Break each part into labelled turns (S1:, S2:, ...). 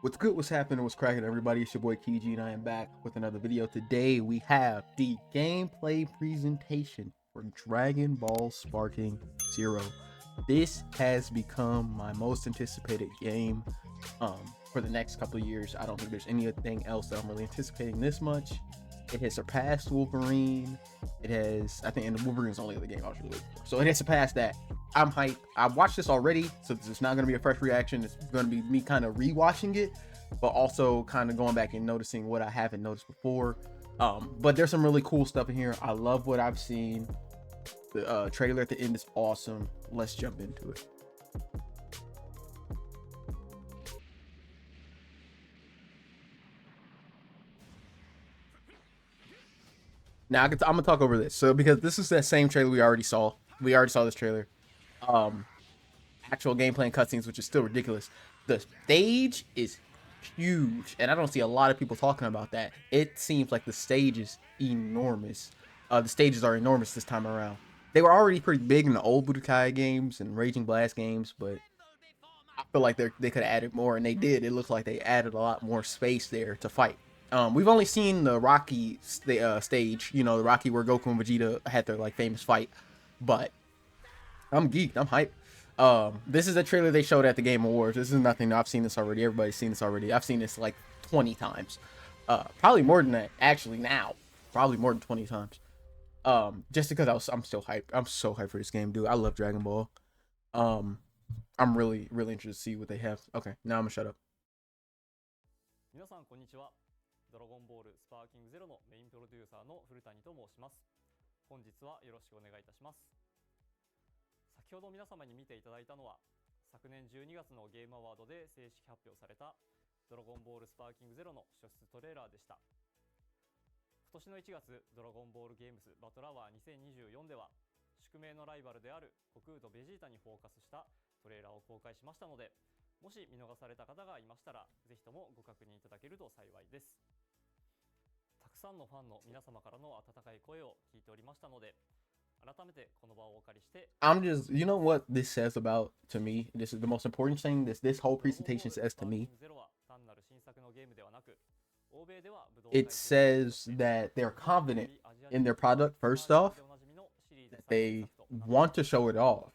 S1: What's good, what's happening, what's cracking, everybody? It's your boy Kiji, and I am back with another video. Today we have the gameplay presentation for Dragon Ball Sparking Zero. This has become my most anticipated game for the next couple of years. I don't think there's anything else that I'm really anticipating this much. It has surpassed Wolverine. It has, I think, and Wolverine's the only other game I was really waiting for. So it has surpassed that. I'm hyped. I've watched this already, so it's not going to be a fresh reaction. It's going to be me kind of rewatching it, but also kind of going back and noticing what I haven't noticed before. But there's some really cool stuff in here. I love what I've seen. The trailer at the end is awesome. Let's jump into it. Now I'm gonna talk over this. So because this is that same trailer we already saw. We already saw this trailer. Actual gameplay and cutscenes, which is still ridiculous. The stage is huge, and I don't see a lot of people talking about that. It seems like the stage is enormous. The stages are enormous this time around. They were already pretty big in the old Budokai games and Raging Blast games, but I feel like they could have added more, and they did. It looks like they added a lot more space there to fight. We've only seen the Rocky stage, you know, the Rocky where Goku and Vegeta had their like famous fight, but I'm geeked. I'm hyped. This is a trailer they showed at the Game Awards. This is nothing new. I've seen this already. Everybody's seen this already. I've seen this like 20 times. Probably more than that, actually, now. Probably more than 20 times. Just because I'm still hyped. I'm so hyped for this game, dude. I love Dragon Ball. I'm really interested to see what they have. Okay, now I'm gonna shut up.
S2: 皆さんこんにちは。ドラゴンボールスパーキングゼロのメインプロデューサーの古谷と申します。本日はよろしくお願いいたします。先ほど皆様に見ていただいたのは、昨年12月のゲームアワードで正式発表されたドラゴンボールスパーキングゼロの初出トレーラーでした。今年の1月、ドラゴンボールゲームズバトルアワー2024では、宿命のライバルである悟空とベジータにフォーカスしたトレーラーを公開しましたので、もし見逃された方がいましたら、ぜひともご確認いただけると幸いです。たくさんのファンの皆様からの温かい声を聞いておりましたので、改めてこの場をお借りして。
S1: I'm just, you know what this says about to me? This is the most important thing this whole presentation says to me. It says that they're confident in their product, first off, that they want to show it off.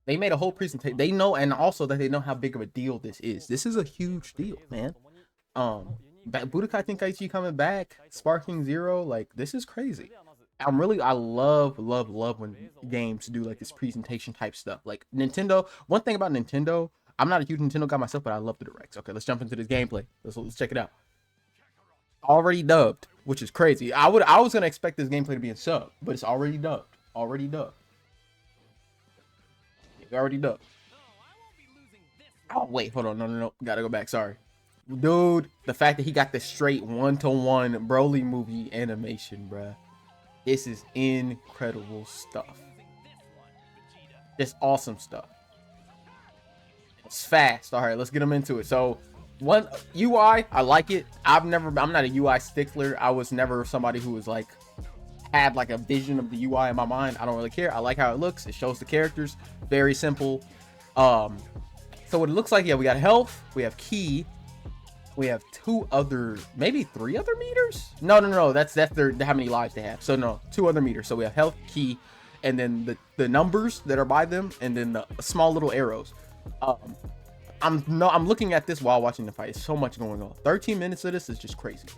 S1: They made a whole presentation. They know, and also that they know how big of a deal this is. This is a huge deal, man. Budokai Tenkaichi coming back, Sparking Zero, like this is crazy. I love when games do like this presentation type stuff. Like Nintendo, one thing about Nintendo, I'm not a huge Nintendo guy myself, but I love the directs. Okay, let's jump into this gameplay. Let's check it out. Already dubbed, which is crazy. I was gonna expect this gameplay to be in sub, but it's already dubbed. Already dubbed. Oh wait, hold on, no, gotta go back. Sorry, dude. The fact that he got the straight one-to-one Broly movie animation, bruh. This is incredible stuff. It's awesome stuff. It's fast. All right, let's get them into it. So, one UI, I like it. I'm not a UI stickler. I was never somebody who was like had like a vision of the UI in my mind. I don't really care. I like how it looks. It shows the characters. Very simple. So what it looks like, yeah, we got health, we have key, we have maybe three other meters. No, that's their how many lives they have. So no, 2 other meters. So we have health, key, and then the numbers that are by them, and then the small little arrows. I'm looking at this while watching the fight. It's so much going on. 13 minutes of this is just crazy.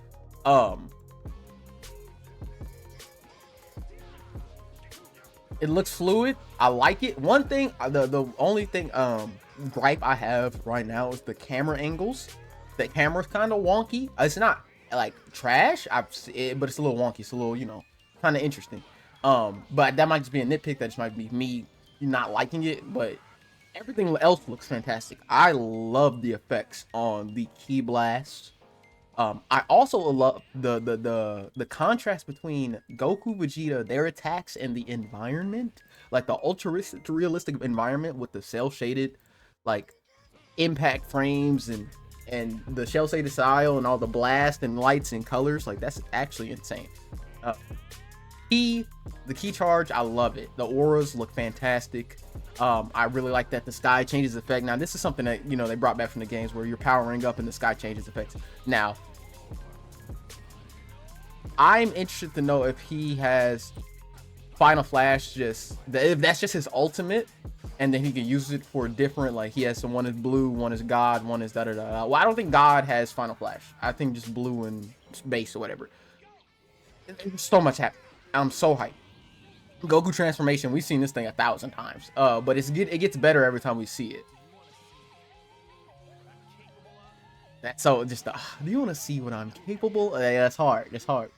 S1: It looks fluid. I like it. One thing, the only thing gripe I have right now is the camera angles. The camera's kind of wonky. It's not like trash, but it's a little wonky. It's a little, you know, kind of interesting. But that might just be a nitpick. That just might be me not liking it. But everything else looks fantastic. I love the effects on the ki blast. I also love the contrast between Goku, Vegeta, their attacks, and the environment, like the ultra realistic environment with the cell shaded like impact frames and the cell shaded style and all the blast and lights and colors. Like that's actually insane. The key charge, I love it. The auras look fantastic. I really like that the sky changes effect. Now, this is something that, you know, they brought back from the games where you're powering up and the sky changes effects. Now, I'm interested to know if he has Final Flash, if that's just his ultimate, and then he can use it for different, like he has some, one is blue, one is God, one is da-da-da. Well, I don't think God has Final Flash. I think just blue and base or whatever. So much happening. I'm so hyped. Goku transformation, we've seen this thing 1,000 times, but it gets better every time we see it. So just do you want to see what I'm capable? Yeah, that's hard. That's hard.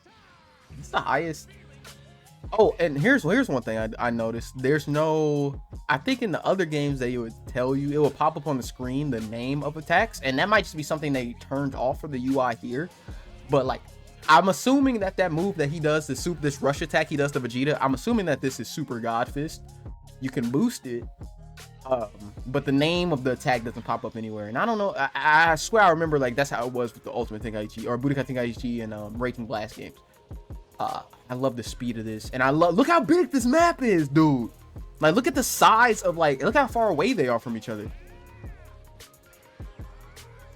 S1: It's the highest. Oh, and here's one thing I noticed. There's no, I think in the other games they would tell you, it will pop up on the screen the name of attacks, and that might just be something they turned off for the UI here. But like, I'm assuming that move that he does, this rush attack he does to Vegeta, I'm assuming that this is Super God Fist. You can boost it, but the name of the attack doesn't pop up anywhere. And I don't know, I swear I remember like that's how it was with the Ultimate Tenkaichi or Budokai Tenkaichi and Raging Blast games. I love the speed of this, and look how big this map is, dude. Like, look at the size of, like, look how far away they are from each other.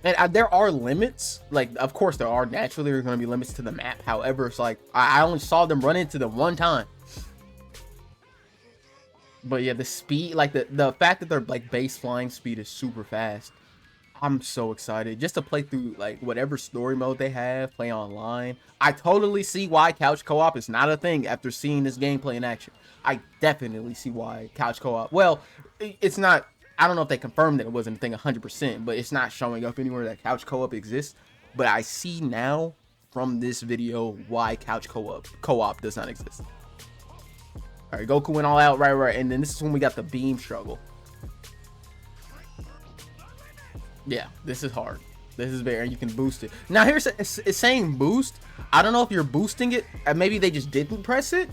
S1: And there are limits, like, of course there are, naturally there's going to be limits to the map. However, it's like I only saw them run into them one time. But yeah, the speed, like the fact that their like base flying speed is super fast. I'm so excited just to play through like whatever story mode they have, play online. I totally see why couch co-op is not a thing after seeing this gameplay in action. I definitely see why couch co-op, well, it's not, I don't know if they confirmed that it wasn't a thing 100%, but it's not showing up anywhere that couch co-op exists. But I see now from this video why couch co-op does not exist. All right, Goku went all out, right, and then this is when we got the beam struggle. Yeah, this is hard. This is very, you can boost it. Now here's, it's saying boost. I don't know if you're boosting it, and maybe they just didn't press it,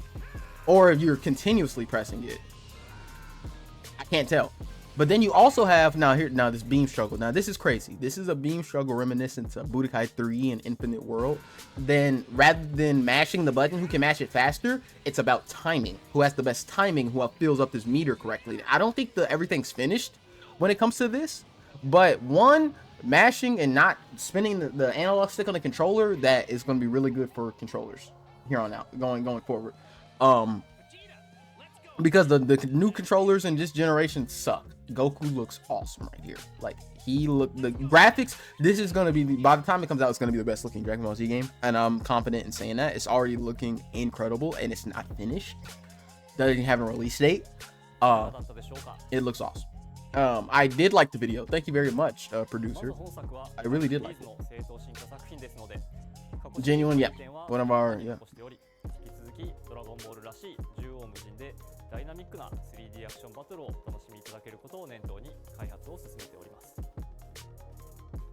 S1: or if you're continuously pressing it. I can't tell. But then you also have, now this beam struggle. Now this is crazy. This is a beam struggle reminiscent of Budokai 3 and Infinite World. Then rather than mashing the button, who can mash it faster, it's about timing. Who has the best timing, who fills up this meter correctly. I don't think everything's finished when it comes to this. But one, mashing and not spinning the analog stick on the controller, that is going to be really good for controllers here on out, going forward. Because the new controllers in this generation suck. Goku looks awesome right here. Like, the graphics, this is going to be, by the time it comes out, it's going to be the best looking Dragon Ball Z game. And I'm confident in saying that. It's already looking incredible, and it's not finished. Doesn't have a release date. It looks awesome. I did like the video. Thank you very much, producer. I really did like it. Genuine, yeah. One of our, yeah.
S2: ダイナミックな 3D アクションバトルをお楽しみいただけることを念頭に開発を進めております。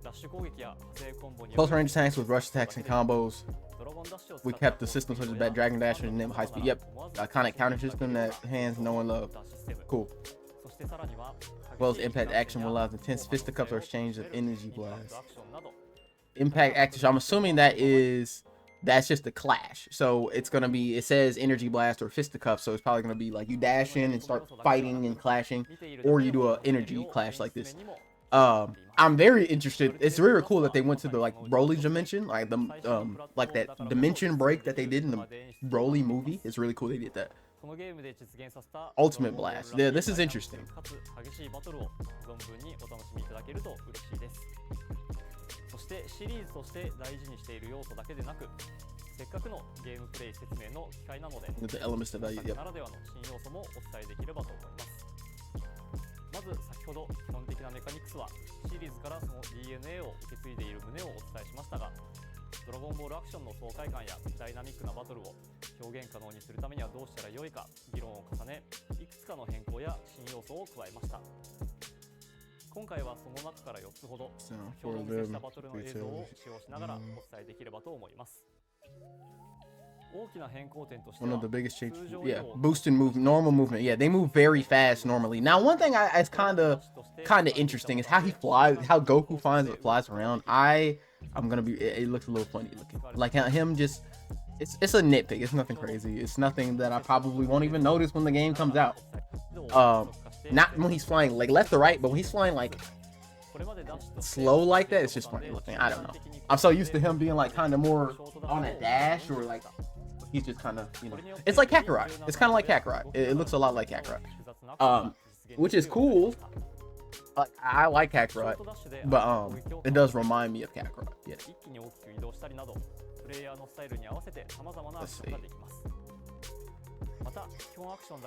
S2: ダッシュ攻撃や派生コンボに
S1: Close range attacks with rush attacks and combos. We kept the system such as bad Dragon Dash and name high speed. Yep. Iconic counter system that hands no one love. Cool. As well as impact action will allow intense fisticuffs or exchange of energy blasts. Impact action. I'm assuming that's just a clash. So it's gonna be, it says energy blast or fisticuffs, so it's probably gonna be like you dash in and start fighting and clashing, or you do a energy clash like this. I'm very interested. It's really cool that they went to the like Broly dimension, like that dimension break that they did in the Broly movie. It's really cool they did that. Ultimate blast. Yeah, this is interesting.
S2: そしてシリーズとして大事にしている要素だけでなく、せっかくのゲームプレイ説明の機会なので、ならではの新要素もお伝えできればと思います。まず先ほど基本的なメカニクスはシリーズからその DNA を受け継いでいる旨をお伝えしましたが、ドラゴンボールアクションの爽快感やダイナミックなバトルを表現可能にするためにはどうしたらよいか議論を重ね、いくつかの変更や新要素を加えました。今回はその中から4つほど先ほどお見せしたバトルの映像を使用しながらお伝えできればと思います。大きな変更点としては
S1: One of the biggest changes, yeah, boost and move, normal movement. Yeah, they move very fast normally. Now, one thing it's kind of interesting is how he flies, how Goku flies around. I'm gonna be, it looks a little funny looking. Like him just, it's a nitpick. It's nothing crazy. It's nothing that I probably won't even notice when the game comes out. Not when he's flying like left to right, but when he's flying like slow like that, it's just funny looking. I don't know. I'm so used to him being like kind of more on a dash, or like he's just kind of, you know, it's like Kakarot. It's kind of like Kakarot. It looks a lot like Kakarot, which is cool. I like Kakarot, but it does remind me of Kakarot. Yeah. Let's see.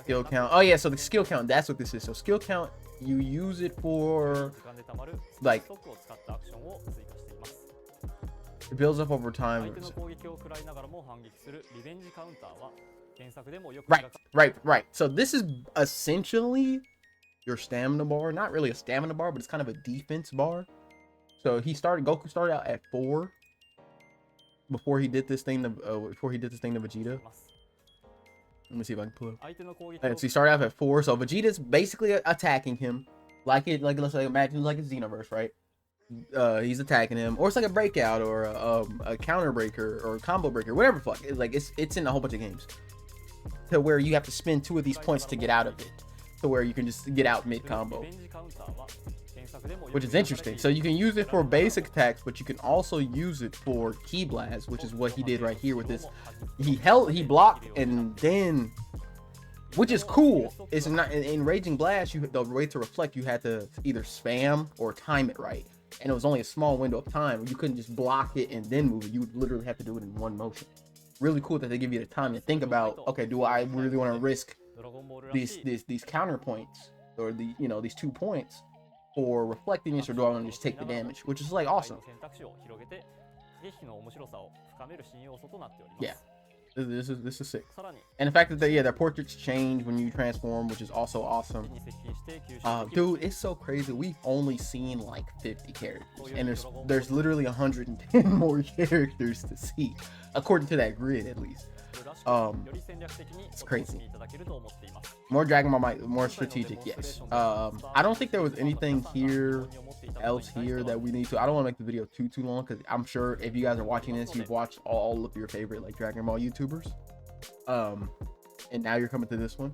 S1: Skill count. Oh yeah, so the skill count, that's what this is. So skill count, you use it for like, it builds up over time. Right. So this is essentially your stamina bar. Not really a stamina bar, but it's kind of a defense bar. So Goku started out at 4 before he did this thing to Vegeta. Let me see if I can pull up. So he started off at 4. So Vegeta's basically attacking him, like let's say imagine like a Xenoverse, right? He's attacking him, or it's like a breakout, or a counter breaker, or a combo breaker, whatever fuck. It's like it's in a whole bunch of games, to where you have to spend 2 of these points to get out of it, to where you can just get out mid combo, which is interesting. So you can use it for basic attacks, but you can also use it for Ki Blast, which is what he did right here with this. He blocked, and then, which is cool. It's not in Raging Blast. The way to reflect, you had to either spam or time it right, and it was only a small window of time. You couldn't just block it and then move it. You would literally have to do it in one motion. Really cool that they give you the time to think about, okay, do I really want to risk these counterpoints, or these 2 points for reflecting this, or do I want to just take the damage, which is like awesome. Yeah, this is sick. And the fact that their portraits change when you transform, which is also awesome. Dude, it's so crazy. We've only seen like 50 characters, and there's literally 110 more characters to see, according to that grid at least. It's crazy. More Dragon Ball, more strategic, yes. I don't think there was anything else here that we need to. I don't want to make the video too long, because I'm sure if you guys are watching this, you've watched all of your favorite like Dragon Ball YouTubers, and now you're coming to this one,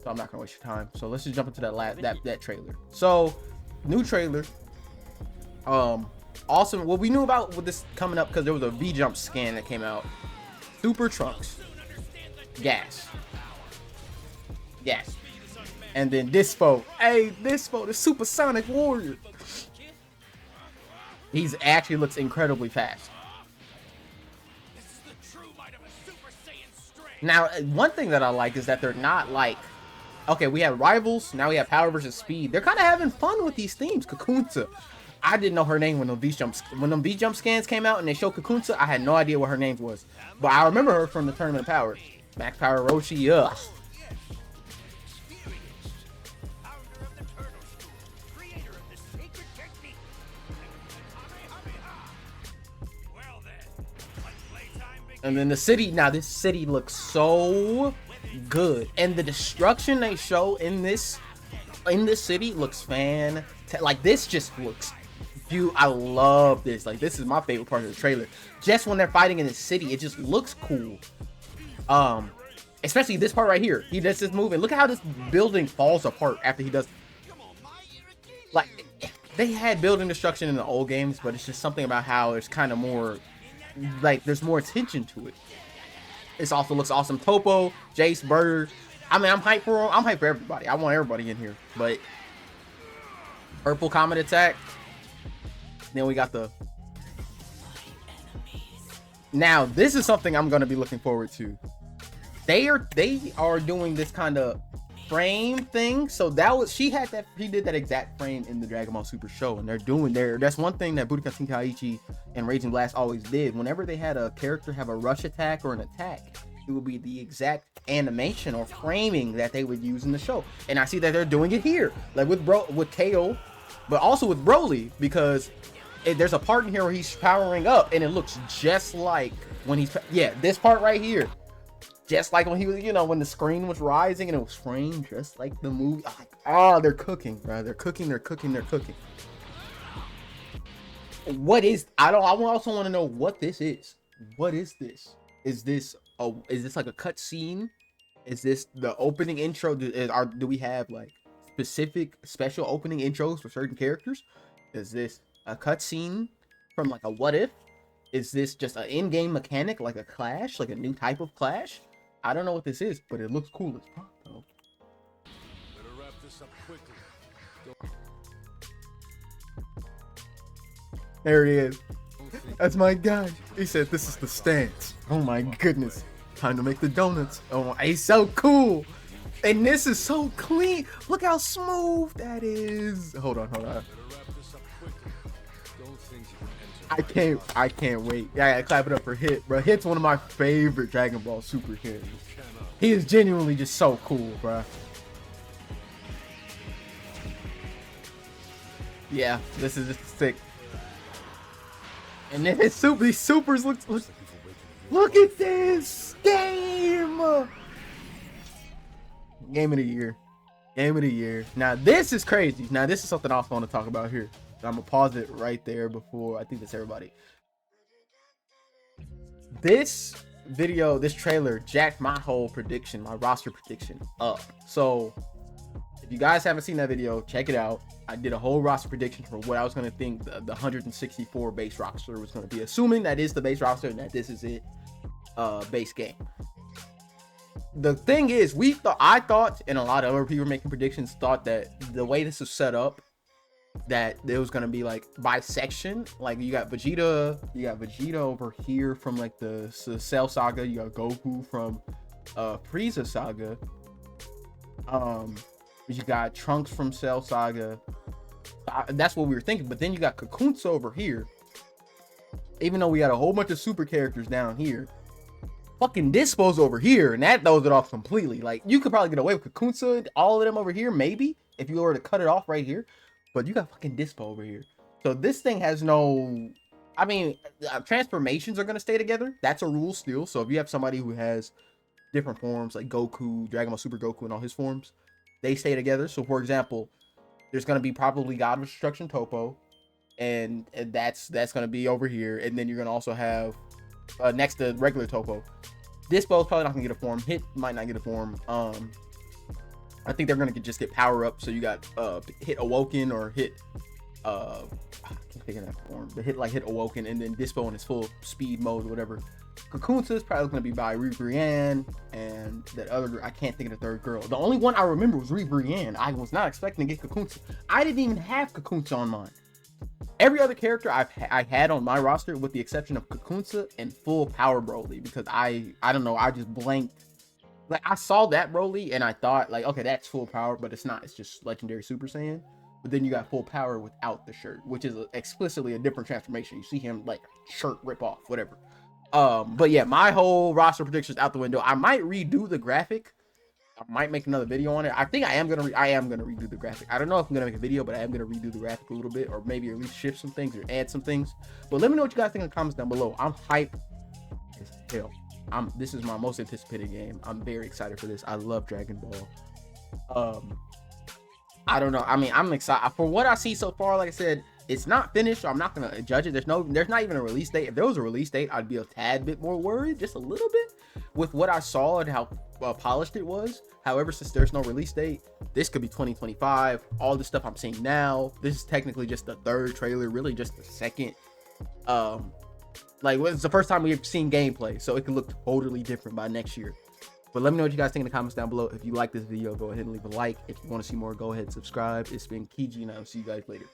S1: so I'm not gonna waste your time. So let's just jump into that trailer. So new trailer. Awesome. What we knew about with this coming up, because there was a V-Jump scan that came out. Super Trunks, Gas, and then Dispo. Hey, Dispo, the Supersonic Warrior. He's actually looks incredibly fast. Now, one thing that I like is that they're not like, okay, we have rivals, now we have power versus speed. They're kind of having fun with these themes. Kakunta, I didn't know her name when them V-Jump scans came out and they showed Kakunta. I had no idea what her name was, but I remember her from the Tournament of Power. Max Power Roshi, ugh. And then the city, now this city looks so good, and the destruction they show in this city looks fantastic. Like, this just looks, dude, I love this. Like, this is my favorite part of the trailer. Just when they're fighting in the city, it just looks cool. Especially this part right here. He does this move, and look at how this building falls apart after he does. Like, they had building destruction in the old games, but it's just something about how it's kind of more, like, there's more attention to it. This also looks awesome. Topo, Jace, Burger. I mean, I'm hyped for everybody. I want everybody in here. But purple comet attack. Then we got the. Now this is something I'm gonna be looking forward to. They are doing this kind of frame thing. So he did that exact frame in the Dragon Ball Super show, and that's one thing that Budokai Tenkaichi and Raging Blast always did. Whenever they had a character have a rush attack or an attack, it would be the exact animation or framing that they would use in the show. And I see that they're doing it here, like with KO, but also with Broly, because there's a part in here where he's powering up, and it looks just like when this part right here. Just like when he was, when the screen was rising and it was framed just like the movie. Like, they're cooking, bro. They're cooking. What is, I also want to know what this is. What is this? Is this like a cut scene? Is this the opening intro? Do we have like specific special opening intros for certain characters? Is this a cutscene from like a what if? Is this just an in-game mechanic like a clash, like a new type of clash? I don't know what this is, but it looks cool as fuck though.
S3: Better wrap this up quickly.
S1: There he is. That's my guy. He said this is the stance. Oh my goodness. Time to make the donuts. Oh, he's so cool. And this is so clean. Look how smooth that is. Hold on.
S3: Better wrap this up quickly. Don't think you can enter.
S1: I can't wait. Yeah, I gotta clap it up for Hit, bro. Hit's one of my favorite Dragon Ball Super characters. He is genuinely just so cool, bro. Yeah, this is just sick. And then his these supers look at this game. Game of the year. Game of the year. Now this is crazy. Now this is something else I want to talk about here. I'm gonna pause it right there before I think that's everybody. This video, this trailer jacked my whole prediction, my roster prediction up. So if you guys haven't seen that video, check it out. I did a whole roster prediction for what I was going to think the 164 base roster was going to be, assuming that is the base roster and that this is it, base game. The thing is, I thought, and a lot of other people making predictions thought that the way this was set up, that it was going to be like by section. Like you got Vegeta over here from like the Cell Saga. You got Goku from Frieza Saga. You got Trunks from Cell Saga. That's what we were thinking. But then you got Kakunsa over here. Even though we got a whole bunch of super characters down here, fucking Dispo's over here, and that throws it off completely. Like you could probably get away with Kakunsa and all of them over here, maybe if you were to cut it off right here. But you got fucking Dispo over here. So this thing has no. I mean, transformations are gonna stay together. That's a rule still. So if you have somebody who has different forms, like Goku, Dragon Ball Super Goku, and all his forms, they stay together. So for example, there's going to be probably God of Destruction Topo, and that's going to be over here. And then you're going to also have next to regular Topo, Dispo's probably not going to get a form. Hit might not get a form. I think they're going to just get power up. So you got Hit Awoken or Hit I can't think of that form, but hit Awoken, and then Dispo in his full speed mode or whatever. Kakunsa is probably going to be by Ribrianne, and that other, I can't think of the third girl. The only one I remember was Ribrianne. I was not expecting to get Kakunsa. I didn't even have Kakunsa on mine. Every other character I had on my roster, with the exception of Kakunsa and full power Broly, because I don't know, I just blanked. Like I saw that Broly and I thought like, okay, that's full power, but it's not. It's just legendary Super Saiyan. But then you got full power without the shirt, which is explicitly a different transformation. You see him like shirt rip off, whatever. But yeah, my whole roster predictions out the window. I might redo the graphic. I might make another video on it. I think I am gonna redo the graphic. I don't know if I'm gonna make a video, but I am gonna redo the graphic a little bit, or maybe at least shift some things or add some things. But let me know what you guys think in the comments down below. I'm hyped as hell. This is my most anticipated game. I'm very excited for this. I love Dragon Ball. I don't know. I mean, I'm excited for what I see so far. Like I said, it's not finished, so I'm not gonna judge it. There's not even a release date. If there was a release date, I'd be a tad bit more worried, just a little bit, with what I saw and how polished it was. However, since there's no release date, this could be 2025. All the stuff I'm seeing now, this is technically just the third trailer, really just the second. Like it's the first time we've seen gameplay, so it could look totally different by next year. But let me know what you guys think in the comments down below. If you like this video, go ahead and leave a like. If you want to see more, go ahead and subscribe. It's been Kiji, and I'll see you guys later.